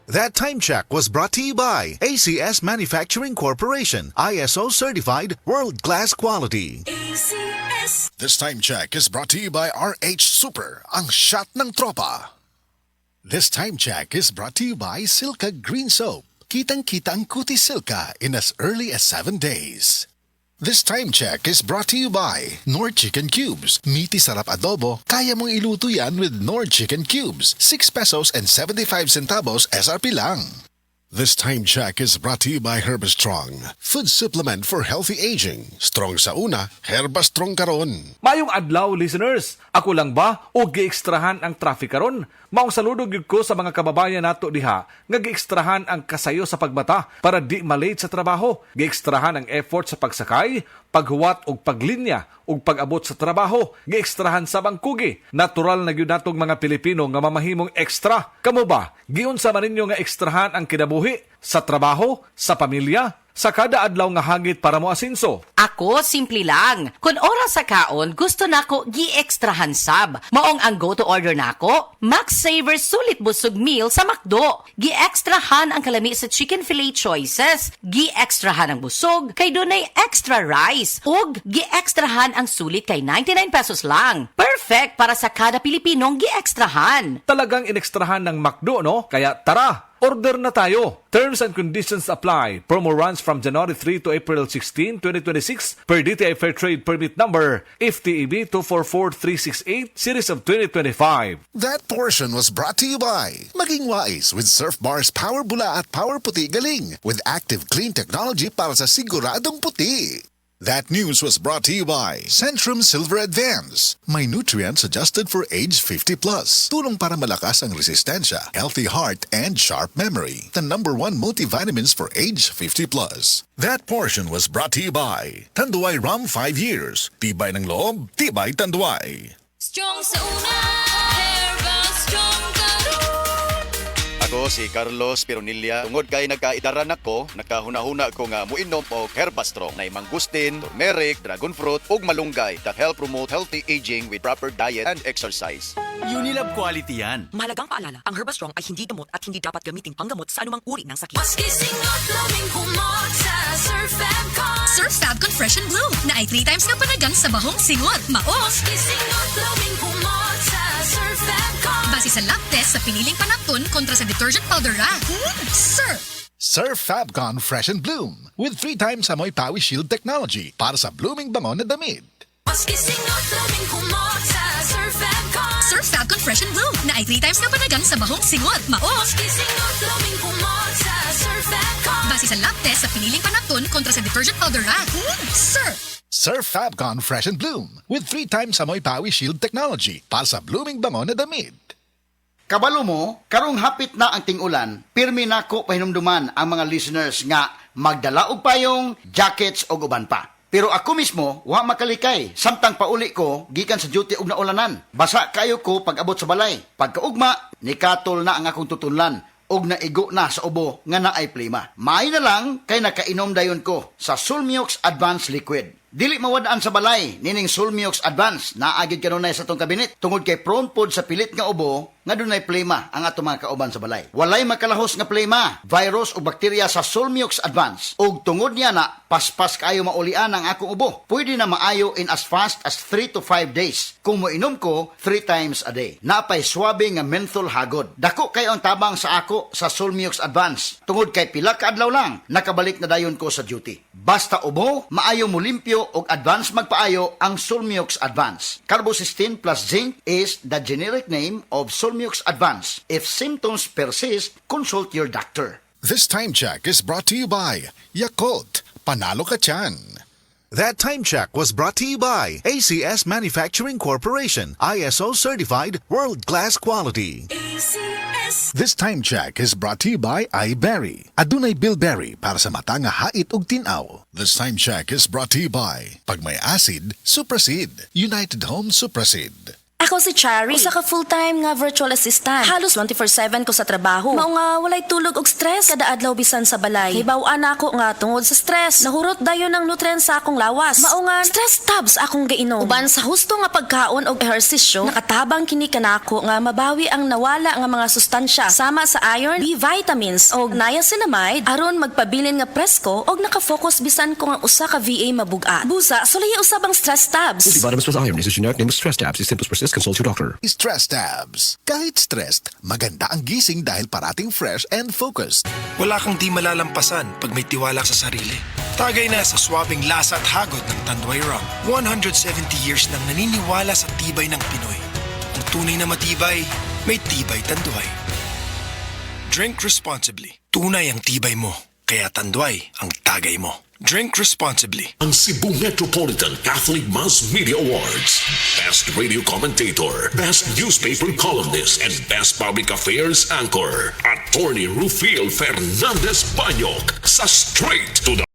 That time check was brought to you by ACS Manufacturing Corporation, ISO certified world-class quality. ACS. This time check is brought to you by RH Super, ang shot ng tropa. This time check is brought to you by Silka Green Soap. Kitang-kita ang Kuti Silka in as early as 7 days. This time check is brought to you by Nord Chicken Cubes. Meaty sarap adobo, kaya mong iluto yan with Nord Chicken Cubes. 6 pesos and 75 centavos SRP lang. This time check is brought to you by Herbastrong, food supplement for healthy aging. Strong sa una, Herbastrong karon. Mayong adlaw, listeners. Ako lang ba o giekstrahan ang traffic karon? Maong saludog yun ko sa mga kababayan nato diha nga giekstrahan ang kasayo sa pagbata para di malate sa trabaho. Giekstrahan ang effort sa pagsakay, paghuwat og paglinya ug pag-abot sa trabaho. Giekstrahan sa bangkugi. Natural na gyud natong mga Pilipino nga mamahimong ekstra. Kamo ba? Giunsa man ninyo nga ekstrahan ang kinabuhi sa trabaho, sa pamilya, sa kada adlaw nga hagit para mo asinso? Ako, simple lang. Kung oras sa kaon, gusto nako gi-extrahan sab. Maong ang go-to order nako, Max Saver Sulit Busog Meal sa McDo. Gi-extrahan ang kalami sa chicken fillet choices. Gi-extrahan ang busog, kay dunay extra rice. Ug gi-extrahan ang sulit kay 99 pesos lang. Perfect para sa kada Pilipinong gi-extrahan. Talagang inekstrahan ng McDo, no? Kaya tara! Order na tayo. Terms and conditions apply. Promo runs from January 3 to April 16, 2026 per DTI Fair Trade Permit Number FTEB 244368 Series of 2025. That portion was brought to you by Maging Wise with Surf Bar's Power Bula at Power Puti Galing with active clean technology para sa siguradong puti. That news was brought to you by Centrum Silver Advance. May nutrients adjusted for age 50 plus. Tulong para malakas ang resistensya, healthy heart, and sharp memory. The #1 multivitamins for age 50 plus. That portion was brought to you by Tanduay Rum 5 years. Tibay ng loob, tibay Tanduay. Strong sa una, Herbal Strong karon. Ako si Carlos Pironilla. Tungod kay nagkaidaran ako, nakahuna-huna ko nga muinom og Herbastrong na mangustin, turmeric, dragon fruit ug malunggay that help promote healthy aging with proper diet and exercise. Unilab quality yan. Mahalagang paalala, ang Herbastrong ay hindi gamot at hindi dapat gamiting panggamot sa anumang uri ng sakit. Maski singot, lawing kumot sa Surf Fabcon. Surf Fabcon Fresh and Blue na ay 3 times nga panagang sa bahong singot. Mao, Maski singot, lawing kumot sa Surf Fabcon. base sa lab test sa piniling panapton kontra sa detergent powder ra. Surf! Surf Fabcon Fresh and Bloom with 3 times amoy Power Shield technology para sa blooming bango na damit. Maski singot, lawing kumot sa Surf Fabcon. Surf Fabcon Fresh and Blue na ay 3 times nga panagang sa bahong singot. Mao, Maski singot, lawing kumot sa Surf Fabcon. base sa lab test sa piniling panapton kontra sa detergent powder ra. Surf! Surf Fabcon Fresh and Bloom with 3 times amoy Power Shield technology para sa blooming bango na damit. Kabalo mo, karong hapit na ang ting-ulan, pirmi nako pahinumduman ang mga listeners nga magdala og payong, jackets o uban pa. Pero ako mismo, wa makalikay. Samtang pauli ko, gikan sa duty og naulanan. Basa kayo ko pag abot sa balay. Pagkaugma, nikatol na ang akong tutunlan og naigo na sa ubo nga naay plima. Maay na lang kay nakainom dayon ko sa Sulmiox Advanced Liquid. Dili mawadaan sa balay, nining Sulmiox Advance, naagid kanunay sa tong kabinet, tungod kay prone pod sa pilit nga ubo, nga dunay plema ang ato mga kauban sa balay. Walay makalahos nga plema, virus o bakterya sa Sulmiox Advance. Ug tungod niya na, paspas kayo maulian ang akong ubo. Pwede na maayo in as fast as 3 to 5 days. Kung moinom ko, 3 times a day. Napay swabe nga menthol hagod. Dako kayo ang tabang sa ako sa Sulmiox Advance. Tungod kay pila ka adlaw lang, nakabalik na dayon ko sa duty. Basta ubo, maayo mo limpyo og advance magpaayo ang Sulmiox Advance. Carbocysteine plus zinc is the generic name of Sulmiox Advance. If symptoms persist, consult your doctor. This time check is brought to you by Yakult. Panalo ka tiyan. That time check was brought to you by ACS Manufacturing Corporation, ISO certified world-class quality. ACS. This time check is brought to you by iBerry. Adunay bilberry para sa mata nga hait ug tinaw. This time check is brought to you by pag may acid, Suprasid. United Home Suprasid. Ako si Chari, usa ka full-time nga virtual assistant. Halos 24/7 ko sa trabaho. Mao nga walay tulog og stress kada adlaw bisan sa balay. Hibaw-an ako nga tungod sa stress. Nahurot dayon ang nutrients sa akong lawas. Mao nga stress tabs akong gainom. Uban sa husto nga pagkaon og ehersisyo, nakatabang kini kanako nga mabawi ang nawala nga mga sustansya sama sa iron, B vitamins og niacinamide aron magpabilin nga presko og naka-focus bisan ko nga usa ka VA mabugat. Busa, sulay usab ang stress tabs. Vitamins plus iron is a generic name of stress tabs. If symptoms persist, consult your doctor. Stress tabs. Kahit stressed, maganda ang gising dahil parating fresh and focused. Wala kang di malalampasan pag may tiwala sa sarili. Tagay na sa swabing lasa at hagod ng Tanduay Rum. 170 years nang naniniwala sa tibay ng Pinoy. Ang tunay na matibay, may tibay Tanduay. Drink responsibly. Tunay ang tibay mo. Kaya Tanduay ang tagay mo. Drink responsibly. Ang Cebu Metropolitan Catholic Mass Media Awards. Best Radio Commentator, Best Newspaper Columnist, and Best Public Affairs Anchor. Attorney Rufil Fernandez Banyok sa Straight to the